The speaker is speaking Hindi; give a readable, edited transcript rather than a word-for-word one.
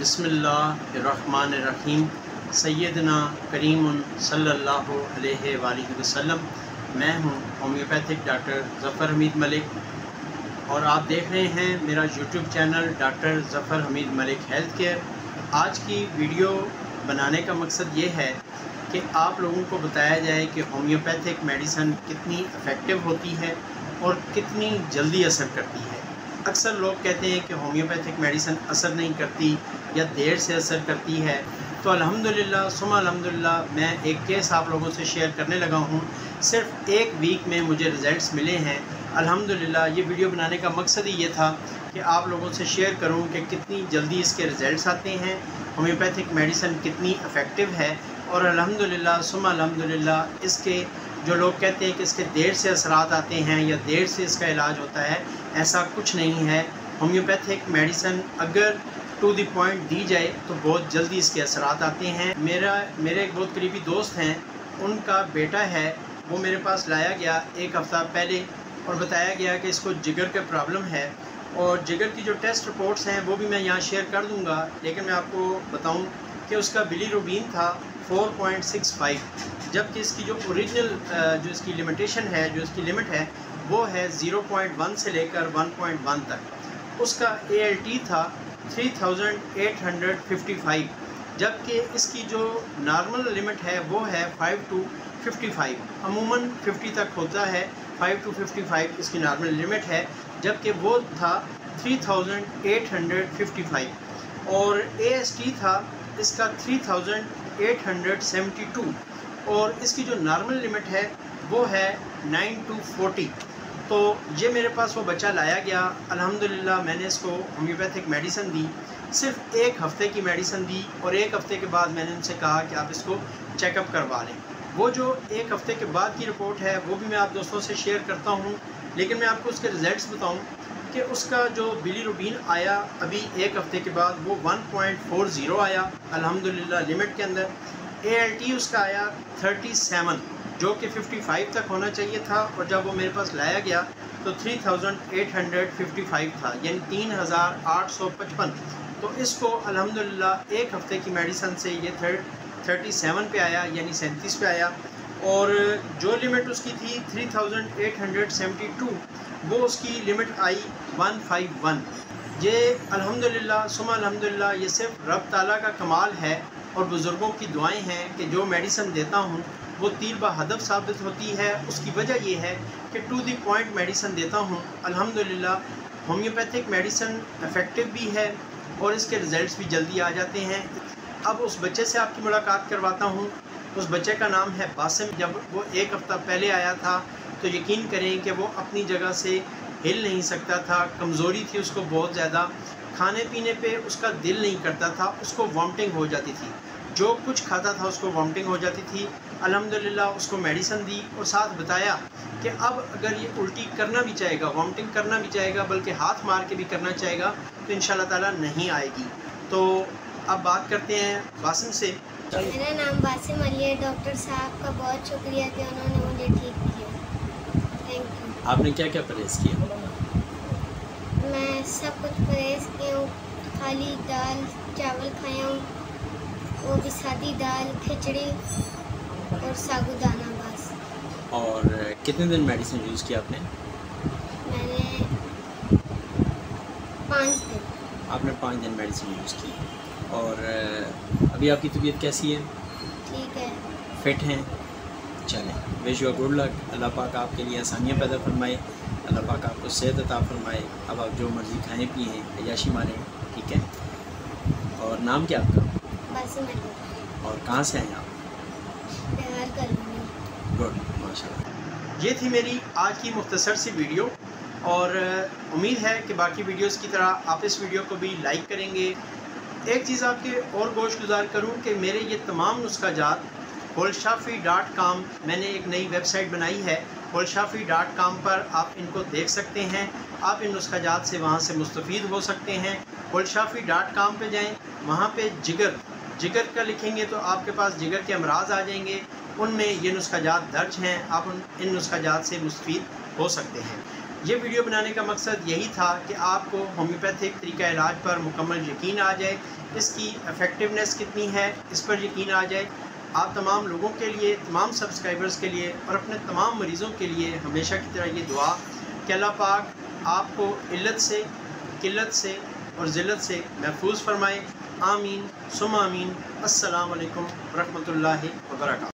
बिस्मिल्लाहिर्रहमानिर्रहीम। सैयदना करीमुन सल्लल्लाहु अलैहि वसल्लम। मैं हूँ होम्योपैथिक डॉक्टर ज़फ़र हमीद मलिक और आप देख रहे हैं मेरा YouTube channel doctor Zafar Hamid Malik health care. आज की वीडियो बनाने का मकसद ये है कि आप लोगों को बताया जाए कि होम्योपैथिक मेडिसिन कितनी इफ़ेक्टिव होती है और कितनी जल्दी असर करती है। अक्सर लोग कहते हैं कि होम्योपैथिक मेडिसिन असर नहीं करती या देर से असर करती है, तो अल्हम्दुलिल्लाह सुम्मा अल्हम्दुलिल्लाह मैं एक केस आप लोगों से शेयर करने लगा हूँ। सिर्फ एक वीक में मुझे रिज़ल्ट्स मिले हैं अल्हम्दुलिल्लाह। ये वीडियो बनाने का मकसद ही ये था कि आप लोगों से शेयर करूँ कि कितनी जल्दी इसके रिज़ल्ट्स आते हैं, होम्योपैथिक मेडिसिन कितनी इफ़ेक्टिव है और अल्हम्दुलिल्लाह सुम्मा अल्हम्दुलिल्लाह इसके जो लोग कहते हैं कि इसके देर से असरात आते हैं या देर से इसका इलाज होता है, ऐसा कुछ नहीं है। होम्योपैथिक मेडिसिन अगर टू द पॉइंट दी जाए तो बहुत जल्दी इसके असरात आते हैं। मेरे एक बहुत करीबी दोस्त हैं, उनका बेटा है, वो मेरे पास लाया गया एक हफ़्ता पहले और बताया गया कि इसको जिगर का प्रॉब्लम है और जिगर की जो टेस्ट रिपोर्ट्स हैं वो भी मैं यहाँ शेयर कर दूँगा। लेकिन मैं आपको बताऊँ कि उसका बिलीरुबिन था 4.65, जबकि इसकी जो ओरिजिनल जो इसकी लिमिटेशन है, जो इसकी लिमिट है वो है 0.1 से लेकर 1.1 तक। उसका ALT था 3855, जबकि इसकी जो नॉर्मल लिमिट है वो है 5 to 55। अमूमन 50 तक होता है, 5 to 55 इसकी नॉर्मल लिमिट है, जबकि वो था 3855। और AST था इसका 3872 और इसकी जो नॉर्मल लिमिट है वो है 9 to 40। तो ये मेरे पास वो बच्चा लाया गया, अल्हम्दुलिल्लाह मैंने इसको होम्योपैथिक मेडिसिन दी, सिर्फ एक हफ़्ते की मेडिसिन दी और एक हफ़्ते के बाद मैंने उनसे कहा कि आप इसको चेकअप करवा लें। वो जो एक हफ़्ते के बाद की रिपोर्ट है वो भी मैं आप दोस्तों से शेयर करता हूँ, लेकिन मैं आपको उसके रिज़ल्ट्स बताऊँ कि उसका जो बिलीरुबिन आया अभी एक हफ़्ते के बाद वो 1.40 आया अल्हम्दुलिल्लाह लिमिट के अंदर। ALT उसका आया 37, जो कि 55 तक होना चाहिए था और जब वो मेरे पास लाया गया तो 3855 था, यानी 3855। तो इसको अल्हम्दुलिल्लाह एक हफ़्ते की मेडिसिन से ये 37 पे आया, यानी 37 पे आया। और जो लिमिट उसकी थी 3872 वो उसकी लिमिट आई 151। ये अल्हम्दुलिल्लाह सुम्मा अल्हम्दुलिल्लाह ये सिर्फ रब ताला का कमाल है और बुज़ुर्गों की दुआएं हैं कि जो मेडिसिन देता हूँ वो तीर बा हदफ साबित होती है। उसकी वजह ये है कि टू द पॉइंट मेडिसिन देता हूँ। अल्हम्दुलिल्लाह होम्योपैथिक मेडिसिन इफ़ेक्टिव भी है और इसके रिज़ल्ट्स भी जल्दी आ जाते हैं। अब उस बच्चे से आपकी मुलाकात करवाता हूँ। उस बच्चे का नाम है बासिम। जब वो एक हफ़्ता पहले आया था तो यकीन करें कि वो अपनी जगह से हिल नहीं सकता था, कमज़ोरी थी उसको बहुत ज़्यादा, खाने पीने पे उसका दिल नहीं करता था, उसको वॉमिटिंग हो जाती थी, जो कुछ खाता था उसको वॉमिटिंग हो जाती थी। अल्हम्दुलिल्लाह उसको मेडिसिन दी और साथ बताया कि अब अगर ये उल्टी करना भी चाहेगा, वॉमिटिंग करना भी चाहेगा, बल्कि हाथ मार के भी करना चाहेगा तो इंशाल्लाह ताला नहीं आएगी। तो अब बात करते हैं बासिम से। मेरा नाम बासिम अली है। डॉक्टर साहब का बहुत शुक्रिया कि उन्होंने मुझे ठीक किया। Thank you. आपने क्या क्या परहेज़ किया? मैं सब कुछ परहेज़ किया हूँ, खाली दाल चावल खाया हूँ, वो भी सादी दाल, खिचड़ी और साबूदाना बस। और कितने दिन मेडिसिन यूज़ किया आपने? मैंने 5 दिन। आपने 5 दिन मेडिसिन यूज़ की और अभी आपकी तबीयत कैसी है? ठीक है। फिट हैं? चलें, विश यू गुड लक। अल्लाह पाक आपके लिए आसानियाँ पैदा फरमाए, अल्लाह पाक आपको सेहत अता फरमाए। अब आप जो मर्ज़ी खाएँ पिएँ, अय्याशी मारें, ठीक है? और नाम क्या आपका? बासिम अली। और कहाँ से हैं आप? बिहार कॉलोनी। गुड, माशाल्लाह। ये थी मेरी आज की मुख्तसर सी वीडियो और उम्मीद है कि बाकी वीडियोस की तरह आप इस वीडियो को भी लाइक करेंगे। एक चीज़ आपके और गोशगुजार करूँ कि मेरे ये तमाम नुस्खाजात holshafi.com, मैंने एक नई वेबसाइट बनाई है holshafi.com पर आप इनको देख सकते हैं। आप इन नुस्खाजात से वहाँ से मुस्तफ़ीद हो सकते हैं। holshafi.com पे जाएं, वहाँ पे जिगर का लिखेंगे तो आपके पास जिगर के अमराज आ जाएंगे, उनमें ये नुस्खाजात दर्ज हैं, आप इन नुस्खाजात से मुस्तफ़ीद हो सकते हैं। ये वीडियो बनाने का मकसद यही था कि आपको होम्योपैथिक तरीका इलाज पर मुकम्मल यकीन आ जाए, इसकी इफ़ेक्टिवनेस कितनी है इस पर यकीन आ जाए। आप तमाम लोगों के लिए, तमाम सब्सक्राइबर्स के लिए और अपने तमाम मरीज़ों के लिए हमेशा की तरह ये दुआ कि अल्लाह पाक आपको इल्लत से, किल्लत से और ज़िल्लत से महफूज फरमाए। आमीन सुम्मा आमीन। अस्सलामु अलैकुम रहमतुल्लाहि व बरकातहू।